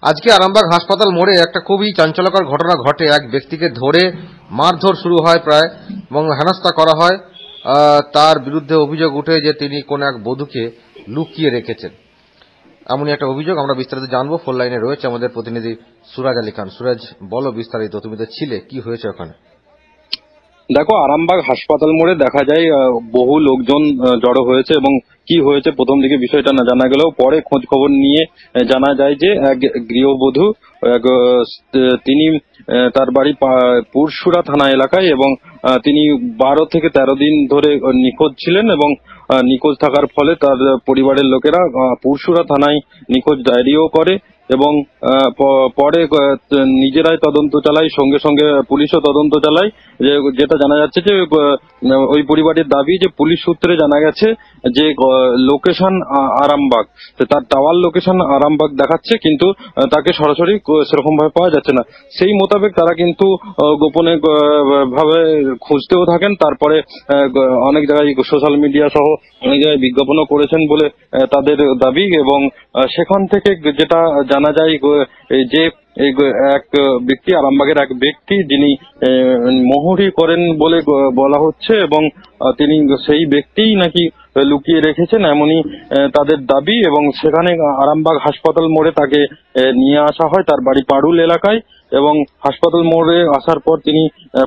আজকে আরামবাগ হাসপাতাল মোড়ে একটা খুবই চাঞ্চল্যকর ঘটনা ঘটে। এক ব্যক্তিকে ধরে মারধর শুরু হয় প্রায় এবং হেনস্থা করা হয়। তার বিরুদ্ধে অভিযোগ উঠে যে তিনি কোন এক বধূকে লুকিয়ে রেখেছেন, এমনই একটা অভিযোগ। আমরা বিস্তারিত জানবো। ফোন লাইনে রয়েছে আমাদের প্রতিনিধি সুরাজ আলী খান। সুরাজ, বলো বিস্তারিত, তুমি তো ছিলে, কি হয়েছে ওখানে? দেখো, আরামবাগ হাসপাতাল মোড়ে দেখা যায় বহু লোকজন জড়ো হয়েছে এবং কি হয়েছে প্রথম দিকে বিষয়টা না জানা গেলেও পরে খোঁজ খবর নিয়ে জানা যায় যে এক গৃহবধূ তিনি তার বাড়ি পুরসুরা থানা এলাকায় এবং তিনি 12 থেকে 13 দিন ধরে নিখোঁজ ছিলেন এবং নিখোঁজ থাকার ফলে তার পরিবারের লোকেরা পুরসুরা থানায় নিখোঁজ ডায়েরিও করে এবং পরে নিজেরাই তদন্ত চালায়, সঙ্গে সঙ্গে পুলিশও তদন্ত চালায়। যেটা জানা যাচ্ছে যে ওই পরিবারের দাবি যে পুলিশ সূত্রে জানা গেছে যে লোকেশন আরামবাগ, তার টাওয়ার লোকেশন আরামবাগ দেখাচ্ছে, কিন্তু তাকে সরাসরি সেরকম ভাবে পাওয়া যাচ্ছে না। সেই মোতাবেক তারা কিন্তু গোপনে ভাবে খুঁজতেও থাকেন। তারপরে অনেক জায়গায় সোশ্যাল মিডিয়া সহ অনেক জায়গায় বিজ্ঞাপনও করেছেন বলে তাদের দাবি এবং সেখান থেকে যেটা জানা যায় যে এক ব্যক্তি, আরামবাগের এক ব্যক্তি, যিনি মোহরি করেন বলে বলা হচ্ছে এবং তিনি সেই ব্যক্তিই নাকি লুকিয়ে রেখেছেন, এমনই তাদের দাবি। এবং সেখানে আরামবাগ হাসপাতাল মোড়ে তাকে নিয়ে আসা হয় তার বাড়ি পারুল এলাকায় এবং হাসপাতাল মোড়ে আসার পর তিনি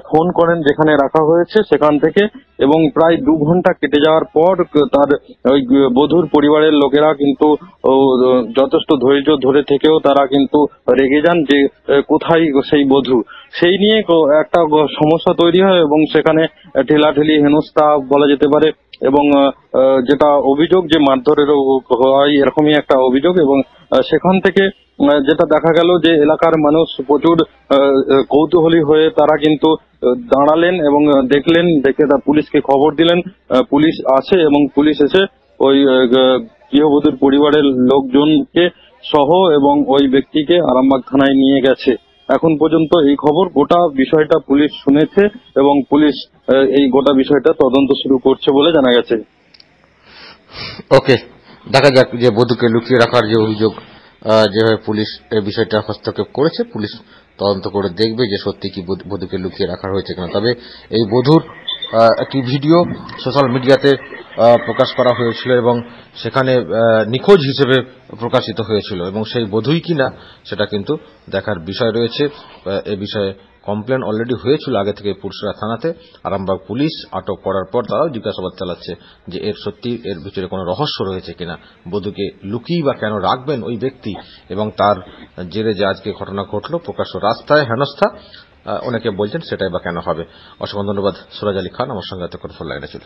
ফোন করেন যেখানে রাখা হয়েছে সেখান থেকে, এবং প্রায় 2 ঘন্টা কেটে যাওয়ার পর তার ওই বধূর পরিবারের লোকেরা কিন্তু যথেষ্ট ধৈর্য ধরে থেকেও তারা কিন্তু রেগে যান যে কোথায় সেই বধূ। সেই নিয়ে একটা সমস্যা তৈরি হয় এবং সেখানে ঠেলাঠেলি, হেনস্থা বলা যেতে পারে এবং যেটা অভিযোগ যে মারধরেরও হয়, এরকমই একটা অভিযোগ। এবং সেখান থেকে যেটা দেখা গেল যে এলাকার মানুষ প্রচুর কৌতূহলী হয়ে তারা কিন্তু দাঁড়ালেন এবং দেখলেন, দেখে তা পুলিশকে খবর দিলেন। পুলিশ আসে এবং পুলিশ এসে ওই গৃহবধূর পরিবারের লোকজনকে সহ এবং ওই ব্যক্তিকে আরামবাগ থানায় নিয়ে গেছে। এখন পর্যন্ত এই খবর, গোটা বিষয়টা পুলিশ শুনেছে এবং পুলিশ এই গোটা বিষয়টা তদন্ত শুরু করছে বলে জানা গেছে। ওকে, দেখা যাক যে বধূকে লুকিয়ে রাখার যে অভিযোগ, যেভাবে পুলিশ এই বিষয়টা হস্তক্ষেপ করেছে, পুলিশ তদন্ত করে দেখবে যে সত্যি কি বধূকে লুকিয়ে রাখা হয়েছে কিনা। তবে এই বধূর একটি ভিডিও সোশ্যাল মিডিয়াতে প্রকাশ করা হয়েছিল এবং সেখানে নিখোঁজ হিসেবে প্রকাশিত হয়েছিল এবং সেই বধূই কিনা সেটা কিন্তু দেখার বিষয় রয়েছে। এ বিষয়ে কমপ্লেন অলরেডি হয়েছিল আগে থেকে পুরসুরা থানাতে। আরামবাগ পুলিশ আটক করার পর তারাও জিজ্ঞাসাবাদ চালাচ্ছে যে এর সত্যি এর ভিতরে কোনো রহস্য রয়েছে কিনা, বধূকে লুকিয়ে বা কেন রাখবেন ওই ব্যক্তি, এবং তার জেরে যে আজকে ঘটনা ঘটলো, প্রকাশ্য রাস্তায় হেনস্থা অনেকে বলছেন, সেটাই বা কেন হবে। অসংখ্য ধন্যবাদ সুরাজ আলী খান, আমার সঙ্গে এতক্ষণ ফোন লাইনে ছিল।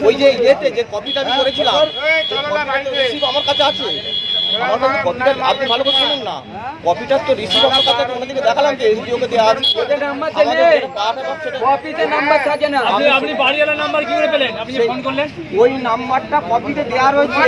ওই যে ইয়েতে যে কপিটা আমি করেছিলাম আমার কাছে আছে, আপনি ভালো করে শুনুন না, কপিটার তো রিসিভ আমার কাছে ওনাদেরকে দেখালাম যে এসডিওকে দেওয়া আছে। কপিতে নাম্বার থাকে না, আপনি বাড়িওয়ালা নাম্বার কি করে পেলেন? আপনি ফোন করলেন, ওই নাম্বারটা কপিতে দেওয়া রয়েছে।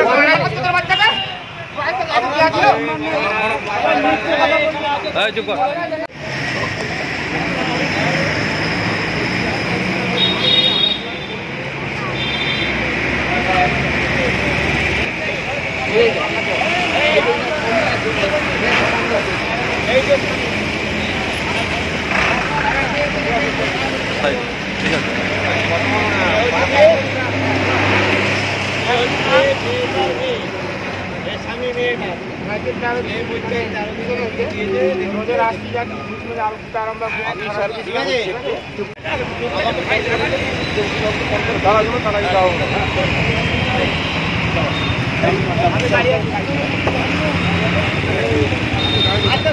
ঠিক আছে। আচ্ছা